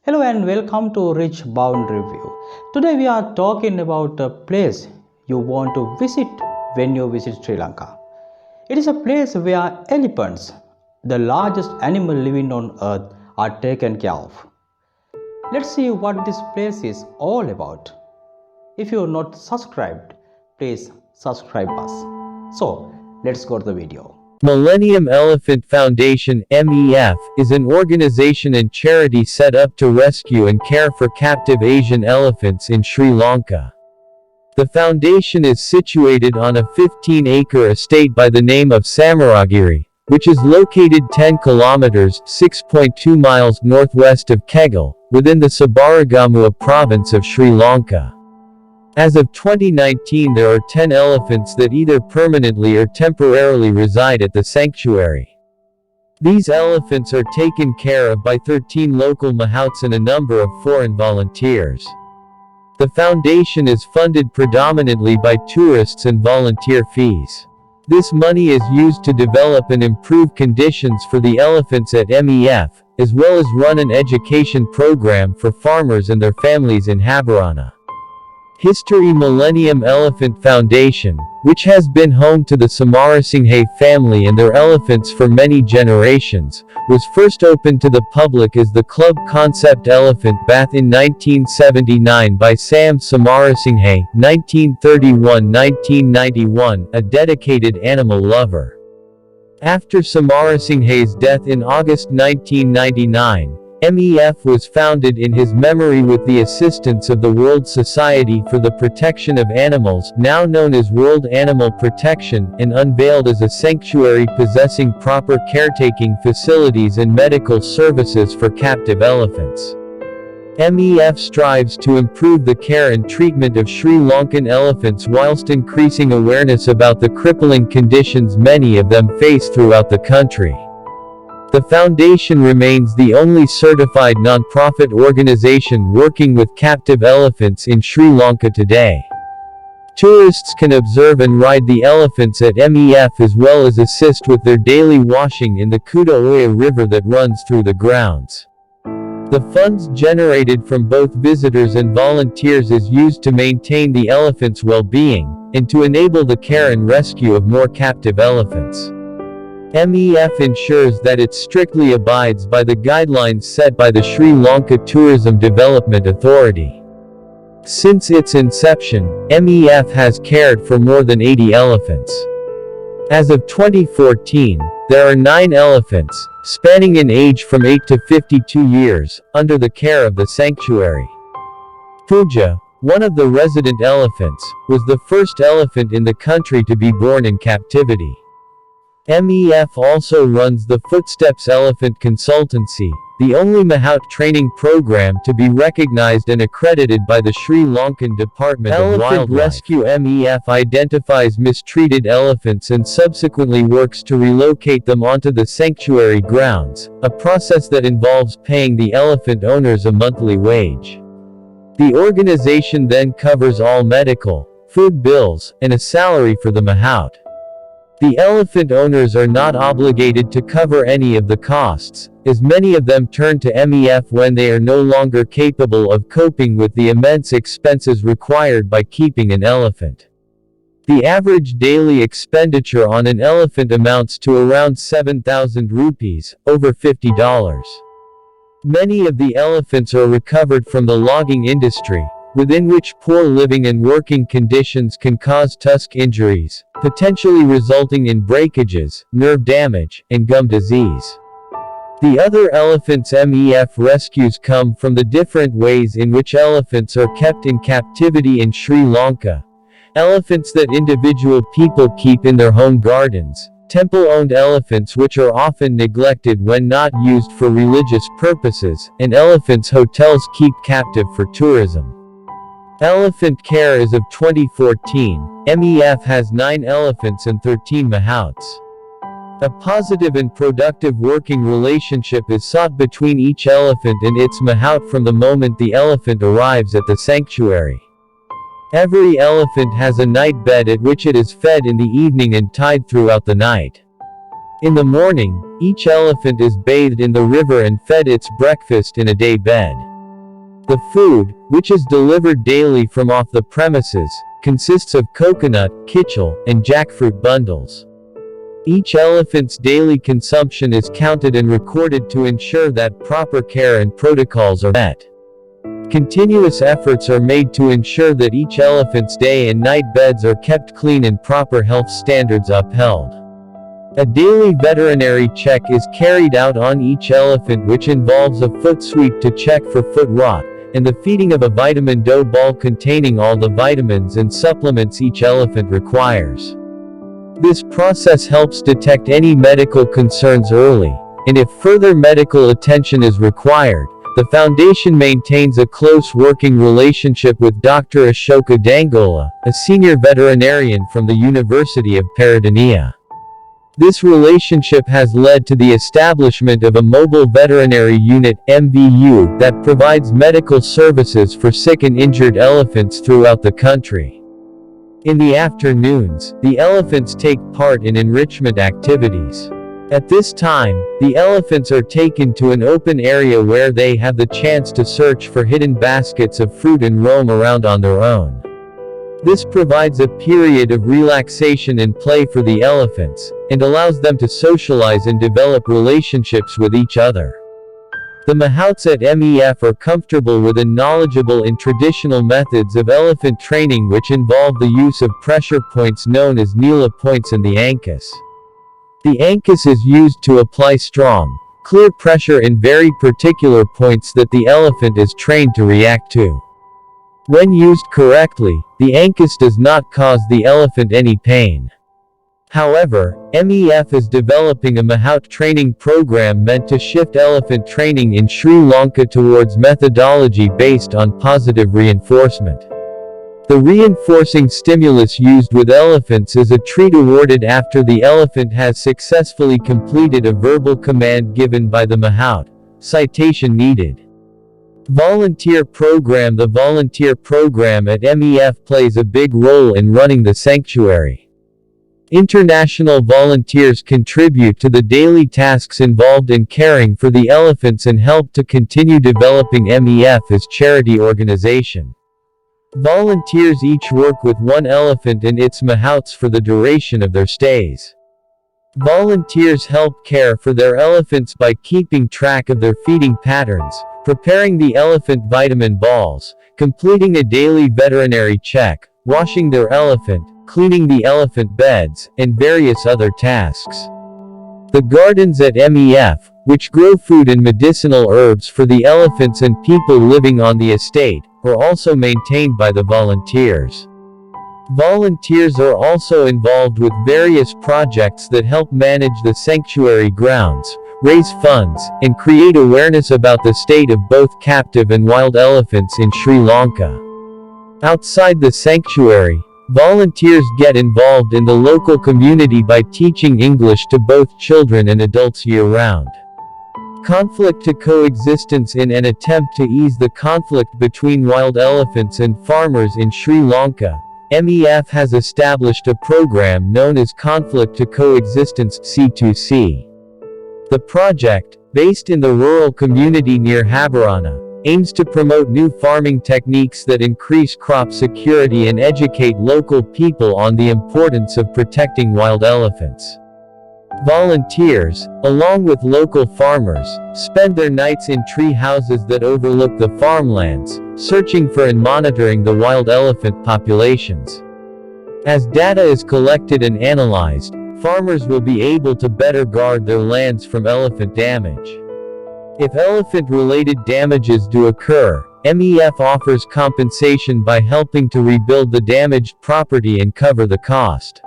Hello and welcome to Rich Boundary View. Today we are talking about a place you want to visit when you visit Sri Lanka. It is a place where elephants, the largest animal living on earth, are taken care of. Let's see what this place is all about. If you are not subscribed, please subscribe us. So, let's go to the video. Millennium Elephant Foundation (MEF) is an organization and charity set up to rescue and care for captive Asian elephants in Sri Lanka. The foundation is situated on a 15-acre estate by the name of Samaragiri, which is located 10 kilometers (6.2 miles) northwest of Kegal, within the Sabaragamuwa province of Sri Lanka. As of 2019, there are 10 elephants that either permanently or temporarily reside at the sanctuary. These elephants are taken care of by 13 local mahouts and a number of foreign volunteers. The foundation is funded predominantly by tourists and volunteer fees. This money is used to develop and improve conditions for the elephants at MEF, as well as run an education program for farmers and their families in Habarana. History Millennium Elephant Foundation, which has been home to the Samarasinghe family and their elephants for many generations, was first opened to the public as the Club Concept Elephant Bath in 1979 by Sam Samarasinghe, 1931-1991, a dedicated animal lover. After Samarasinghe's death in August 1999, MEF was founded in his memory with the assistance of the World Society for the Protection of Animals, now known as World Animal Protection, and unveiled as a sanctuary possessing proper caretaking facilities and medical services for captive elephants. MEF strives to improve the care and treatment of Sri Lankan elephants whilst increasing awareness about the crippling conditions many of them face throughout the country. The foundation remains the only certified non-profit organization working with captive elephants in Sri Lanka today. Tourists can observe and ride the elephants at MEF as well as assist with their daily washing in the Kuda Oya River that runs through the grounds. The funds generated from both visitors and volunteers is used to maintain the elephants' well-being, and to enable the care and rescue of more captive elephants. MEF ensures that it strictly abides by the guidelines set by the Sri Lanka Tourism Development Authority. Since its inception, MEF has cared for more than 80 elephants. As of 2014, there are 9 elephants, spanning in age from 8 to 52 years, under the care of the sanctuary. Puja, one of the resident elephants, was the first elephant in the country to be born in captivity. MEF also runs the Footsteps Elephant Consultancy, the only mahout training program to be recognized and accredited by the Sri Lankan Department of Wildlife. Rescue MEF identifies mistreated elephants and subsequently works to relocate them onto the sanctuary grounds, a process that involves paying the elephant owners a monthly wage. The organization then covers all medical, food bills, and a salary for the mahout. The elephant owners are not obligated to cover any of the costs, as many of them turn to MEF when they are no longer capable of coping with the immense expenses required by keeping an elephant. The average daily expenditure on an elephant amounts to around 7,000 rupees, over $50. Many of the elephants are recovered from the logging industry, within which poor living and working conditions can cause tusk injuries, potentially resulting in breakages, nerve damage, and gum disease. The other elephants MEF rescues come from the different ways in which elephants are kept in captivity in Sri Lanka. Elephants that individual people keep in their home gardens, temple-owned elephants which are often neglected when not used for religious purposes, and elephants hotels keep captive for tourism. Elephant care as of 2014, MEF has 9 elephants and 13 mahouts. A positive and productive working relationship is sought between each elephant and its mahout from the moment the elephant arrives at the sanctuary. Every elephant has a night bed at which it is fed in the evening and tied throughout the night. In the morning, each elephant is bathed in the river and fed its breakfast in a day bed. The food, which is delivered daily from off the premises, consists of coconut, kitchel, and jackfruit bundles. Each elephant's daily consumption is counted and recorded to ensure that proper care and protocols are met. Continuous efforts are made to ensure that each elephant's day and night beds are kept clean and proper health standards upheld. A daily veterinary check is carried out on each elephant, which involves a foot sweep to check for foot rot, and the feeding of a vitamin D ball containing all the vitamins and supplements each elephant requires. This process helps detect any medical concerns early, and if further medical attention is required, the foundation maintains a close working relationship with Dr. Ashoka Dangola, a senior veterinarian from the University of Peradeniya. This relationship has led to the establishment of a mobile veterinary unit (MVU) that provides medical services for sick and injured elephants throughout the country. In the afternoons, the elephants take part in enrichment activities. At this time, the elephants are taken to an open area where they have the chance to search for hidden baskets of fruit and roam around on their own. This provides a period of relaxation and play for the elephants, and allows them to socialize and develop relationships with each other. The mahouts at MEF are comfortable with and knowledgeable in traditional methods of elephant training, which involve the use of pressure points known as Nila points and the ankus. The ankus is used to apply strong, clear pressure in very particular points that the elephant is trained to react to. When used correctly, the ankus does not cause the elephant any pain. However, MEF is developing a mahout training program meant to shift elephant training in Sri Lanka towards methodology based on positive reinforcement. The reinforcing stimulus used with elephants is a treat awarded after the elephant has successfully completed a verbal command given by the mahout. Citation needed. Volunteer program. The volunteer program at MEF plays a big role in running the sanctuary. International volunteers contribute to the daily tasks involved in caring for the elephants and help to continue developing MEF as charity organization. Volunteers each work with one elephant and its mahouts for the duration of their stays. Volunteers help care for their elephants by keeping track of their feeding patterns, preparing the elephant vitamin balls, completing a daily veterinary check, washing their elephant, cleaning the elephant beds, and various other tasks. The gardens at MEF, which grow food and medicinal herbs for the elephants and people living on the estate, are also maintained by the volunteers. Volunteers are also involved with various projects that help manage the sanctuary grounds, raise funds, and create awareness about the state of both captive and wild elephants in Sri Lanka. Outside the sanctuary, volunteers get involved in the local community by teaching English to both children and adults year-round. Conflict to coexistence. In an attempt to ease the conflict between wild elephants and farmers in Sri Lanka, MEF has established a program known as Conflict to Coexistence (C2C). The project, based in the rural community near Habarana, aims to promote new farming techniques that increase crop security and educate local people on the importance of protecting wild elephants. Volunteers, along with local farmers, spend their nights in tree houses that overlook the farmlands, searching for and monitoring the wild elephant populations. As data is collected and analyzed, farmers will be able to better guard their lands from elephant damage. If elephant-related damages do occur, MEF offers compensation by helping to rebuild the damaged property and cover the cost.